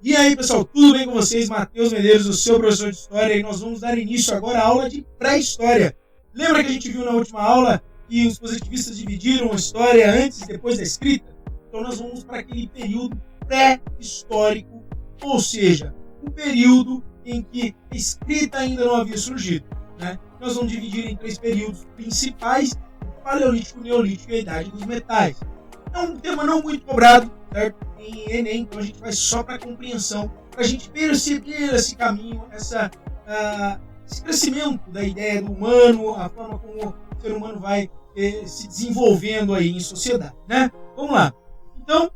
E aí, pessoal, tudo bem com vocês? Matheus Medeiros, o seu professor de História, e nós vamos dar início agora à aula de pré-história. Lembra que a gente viu na última aula que os positivistas dividiram a história antes e depois da escrita? Então nós vamos para aquele período pré-histórico, ou seja, o período em que a escrita ainda não havia surgido, né? Nós vamos dividir em 3 períodos principais: o Paleolítico, o Neolítico e a Idade dos Metais. É um tema não muito cobrado, certo? Em Enem, então a gente vai só para compreensão, para a gente perceber esse caminho, esse crescimento da ideia do humano, a forma como o ser humano vai se desenvolvendo aí em sociedade, né? Vamos lá. Então,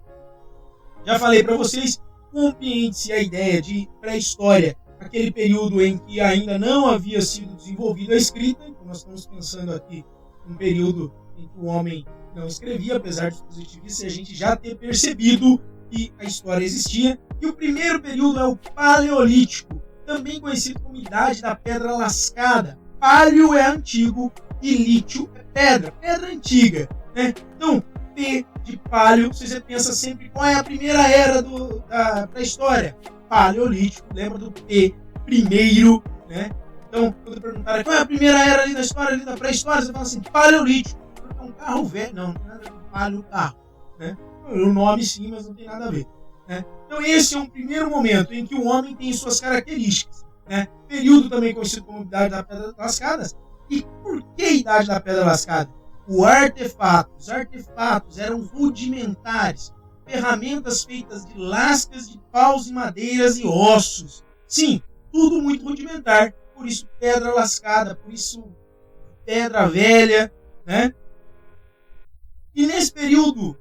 já falei para vocês, compreende-se a ideia de pré-história, aquele período em que ainda não havia sido desenvolvida a escrita. Então nós estamos pensando aqui um período em que o homem não escrevia, apesar dos positivistas a gente já ter percebido que a história existia. E o primeiro período é o Paleolítico, também conhecido como Idade da Pedra Lascada. Paleo é antigo e lítio é pedra, pedra antiga, né? Então, P de paleo, você pensa sempre qual é a primeira era da pré-história. Paleolítico, lembra do P, primeiro, né? Então, quando perguntarem qual é a primeira era ali da história, ali da pré-história, você fala assim, Paleolítico. É um carro velho, não tem nada a ver com paleo, carro, né? O nome sim, mas não tem nada a ver, né? Então esse é um primeiro momento em que o homem tem suas características, né? Período também conhecido como Idade da Pedra Lascada. E por que Idade da Pedra Lascada? Os artefatos eram rudimentares, ferramentas feitas de lascas de paus e madeiras e ossos. Sim, tudo muito rudimentar, por isso pedra lascada, por isso pedra velha, né? E nesse período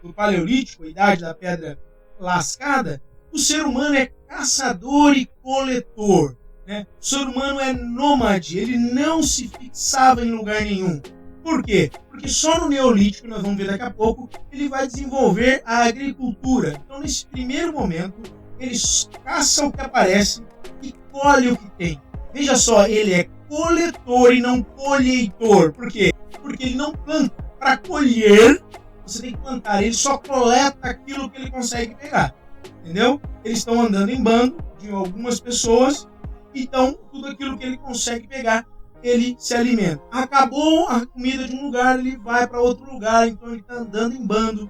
do Paleolítico, a Idade da Pedra Lascada, o ser humano é caçador e coletor, né? O ser humano é nômade, ele não se fixava em lugar nenhum. Por quê? Porque só no Neolítico, nós vamos ver daqui a pouco, ele vai desenvolver a agricultura. Então, nesse primeiro momento, ele caça o que aparece e colhe o que tem. Veja só, ele é coletor e não colheitor. Por quê? Porque ele não planta. Para colher, você tem que plantar. Ele só coleta aquilo que ele consegue pegar. Entendeu? Eles estão andando em bando de algumas pessoas, então tudo aquilo que ele consegue pegar, ele se alimenta. Acabou a comida de um lugar, ele vai para outro lugar, então ele está andando em bando,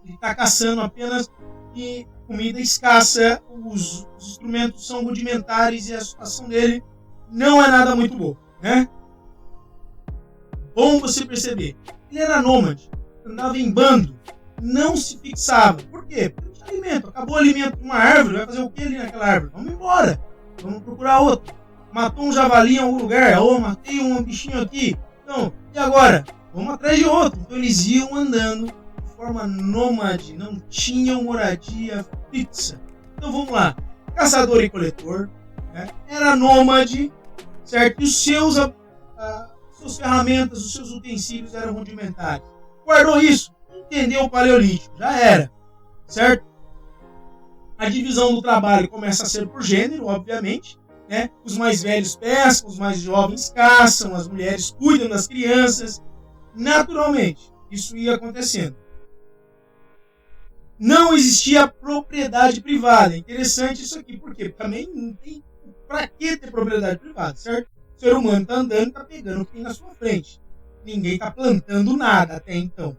ele está caçando apenas e comida escassa, os instrumentos são rudimentares e a situação dele não é nada muito boa, né? Bom você perceber, ele era nômade, andava em bando, não se fixava. Por quê? Porque não tinha alimento. Acabou o alimento de uma árvore, vai fazer o que ali naquela árvore? Vamos embora, vamos procurar outro. Matou um javali em algum lugar, ou matei um bichinho aqui, então, e agora? Vamos atrás de outro. Então eles iam andando de forma nômade, não tinham moradia fixa. Então vamos lá, caçador e coletor, né? Era nômade, certo? E os suas ferramentas, os seus utensílios eram rudimentares. Guardou isso, entendeu o Paleolítico, já era, certo? A divisão do trabalho começa a ser por gênero, obviamente, né? Os mais velhos pescam, os mais jovens caçam, as mulheres cuidam das crianças. Naturalmente, isso ia acontecendo. Não existia propriedade privada. É interessante isso aqui, porque também não tem para que ter propriedade privada, certo? O ser humano está andando e está pegando o que tem na sua frente. Ninguém está plantando nada até então.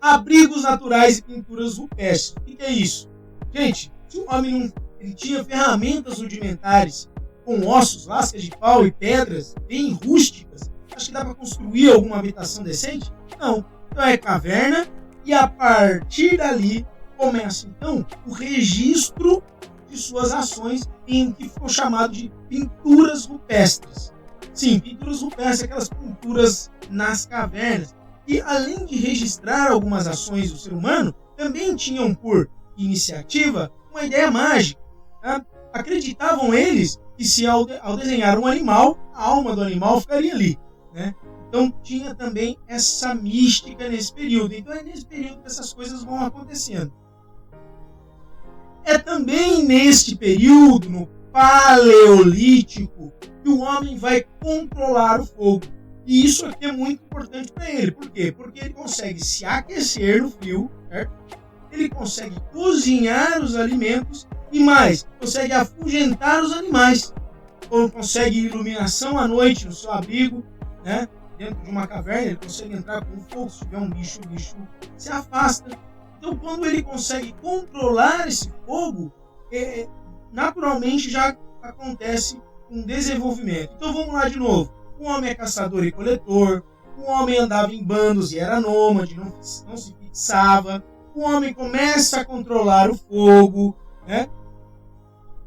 Abrigos naturais e pinturas rupestres. O que é isso? Gente, se o homem ele tinha ferramentas rudimentares com ossos, lascas de pau e pedras bem rústicas, acho que dá para construir alguma habitação decente? Não. Então é caverna e a partir dali começa então o registro de suas ações em que ficou chamado de pinturas rupestres. Sim, pinturas rupestres, aquelas pinturas nas cavernas. E além de registrar algumas ações do ser humano, também tinham por iniciativa uma ideia mágica. Tá? Acreditavam eles que se ao desenhar um animal, a alma do animal ficaria ali, né? Então tinha também essa mística nesse período. Então é nesse período que essas coisas vão acontecendo. É também neste período, no Paleolítico, que o homem vai controlar o fogo. E isso aqui é muito importante para ele. Por quê? Porque ele consegue se aquecer no frio, certo? ele consegue cozinhar os alimentos e mais, consegue afugentar os animais. Ou consegue iluminação à noite no seu abrigo, né? Dentro de uma caverna, ele consegue entrar com fogo. Se tiver um bicho, o bicho se afasta. Então, quando ele consegue controlar esse fogo, naturalmente já acontece um desenvolvimento. Então, vamos lá de novo. O homem é caçador e coletor. O homem andava em bandos e era nômade, não se fixava. O homem começa a controlar o fogo, né?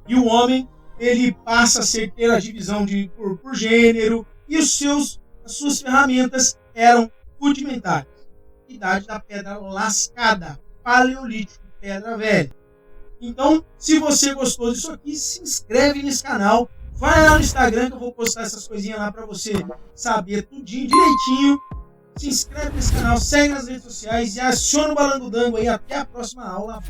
E o homem, ele passa a ter a divisão por gênero, e as suas ferramentas eram rudimentares. Idade da pedra lascada, paleolítico, pedra velha. Então, se você gostou disso aqui, se inscreve nesse canal, vai lá no Instagram que eu vou postar essas coisinhas lá para você saber tudinho, direitinho. Se inscreve nesse canal, segue nas redes sociais e aciona o Balando Dango aí. Até a próxima aula.